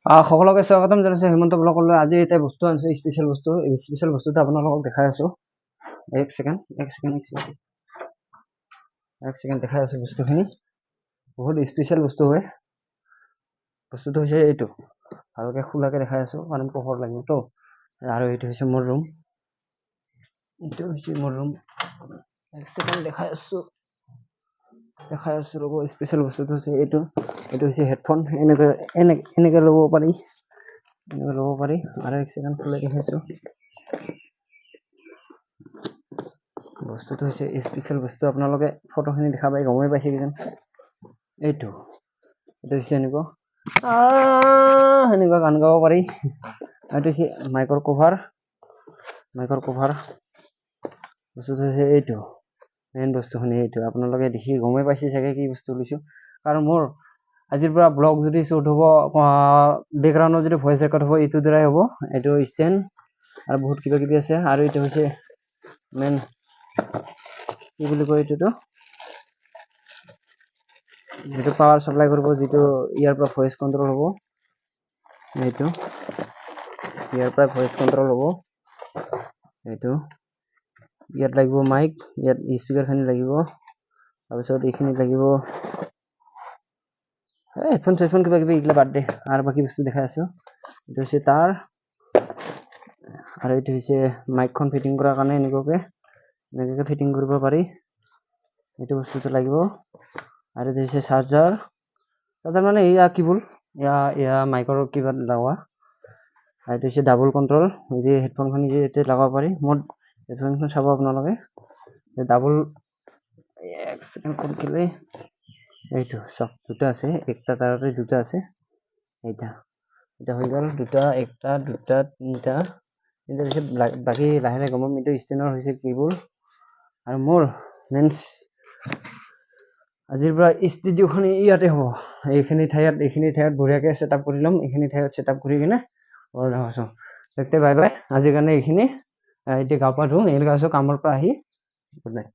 সকলোকে স্বাগতম জনাইছোঁ হেমন্ত ব্লগলৈ। আজি এটা বস্তু আনিছোঁ, স্পেচিয়েল বস্তু। এই স্পেচিয়েল বস্তুটো আপোনালোকক দেখাই আছোঁ। এক ছেকেণ্ড দেখাই আছোঁ। বস্তুখিনি বহুত স্পেচিয়েল বস্তু হয়। বস্তুটো হৈছে এইটো, ভালকৈ খোলাকৈ দেখাই আছোঁ কাৰণ পোহৰ লাগিবতো। আৰু এইটো হৈছে মোৰ ৰুম। এক ছেকেণ্ড দেখাই আছোঁ ৰ'ব। স্পেচিয়েল বস্তুটো হৈছে এইটো হৈছে হেডফোন। এনেকৈ ল'ব পাৰি, আৰু এক ছেকেণ্ড খোলাই দেখাইছোঁ। বস্তুটো হৈছে স্পেচিয়েল বস্তু। আপোনালোকে ফটোখিনি দেখা পাই গমেই পাইছে কিজান। এইটো হৈছে এনেকুৱা গান গাব পাৰি। এইটো হৈছে মাইকৰ কভাৰ। বস্তুটো হৈছে এইটো, মেইন বস্তুখিনি এইটো। আপোনালোকে দেখি গমেই পাইছে চাগে কি বস্তু লৈছোঁ। কাৰণ মোৰ আজিৰ পৰা ব্লগ যদি শ্বুট হ'ব, বেকগ্ৰাউণ্ডত যদি ভইচ ৰেকৰ্ড হ'ব, এইটোৰ দ্বাৰাই হ'ব। এইটো ষ্টেণ্ড আৰু বহুত কিবা কিবি আছে। আৰু এইটো হৈছে মেইন, কি বুলি কয় এইটো, যিটো পাৱাৰ চাপ্লাই কৰিব, যিটো ইয়াৰ পৰা ভইচ কণ্ট্ৰল হ'ব। এইটো ইয়াৰ পৰা ভইচ কণ্ট্ৰল হ'ব। এইটো ইয়াত লাগিব মাইক, ইয়াত স্পীকাৰখিনি লাগিব। তাৰপিছত এইখিনি লাগিব হেডফোন চেডফোন কিবা কিবি, এইগিলা বাদ দে। আৰু বাকী বস্তু দেখাই আছোঁ। এইটো হৈছে তাৰ, আৰু এইটো হৈছে মাইকখন ফিটিং কৰাৰ কাৰণে এনেকুৱাকৈ ফিটিং কৰিব পাৰি। এইটো বস্তুটো লাগিব। আৰু এইটো হৈছে চাৰ্জাৰ মানে এয়া কেবুল, এয়া মাইকৰ কিবা লগোৱা। আৰু এইটো হৈছে ডাবল কণ্ট্ৰল, যি হেডফোনখন এতিয়া লগাব পাৰি। মোৰ হেডফোনখন চাব আপোনালোকে, ডাবল। এক ছেকেণ্ড ক'ত গ'লে, এইটো চব দুটা আছে, একটা তাৰতে দুটা আছে। এটা হৈ গ'ল দুটা, একটা, দুটা, তিনিটা। পিছত বাকী লাহে লাহে গম পাম। এইটো ষ্টেণ্ডৰ হৈছে কেবুল। আৰু মোৰ মেইন আজিৰ পৰা ষ্টুডিঅ'খন ইয়াতে হ'ব। এইখিনি ঠাইত বঢ়িয়াকৈ ছেট আপ কৰি ল'ম। এইখিনি ঠাইত ছেট আপ কৰি কিনে বাই বাই। আজিৰ কাৰণে এইখিনি। এতিয়া গা পা ধুওঁ, এনেকৈ আছোঁ কামৰ পৰা আহি। Good night.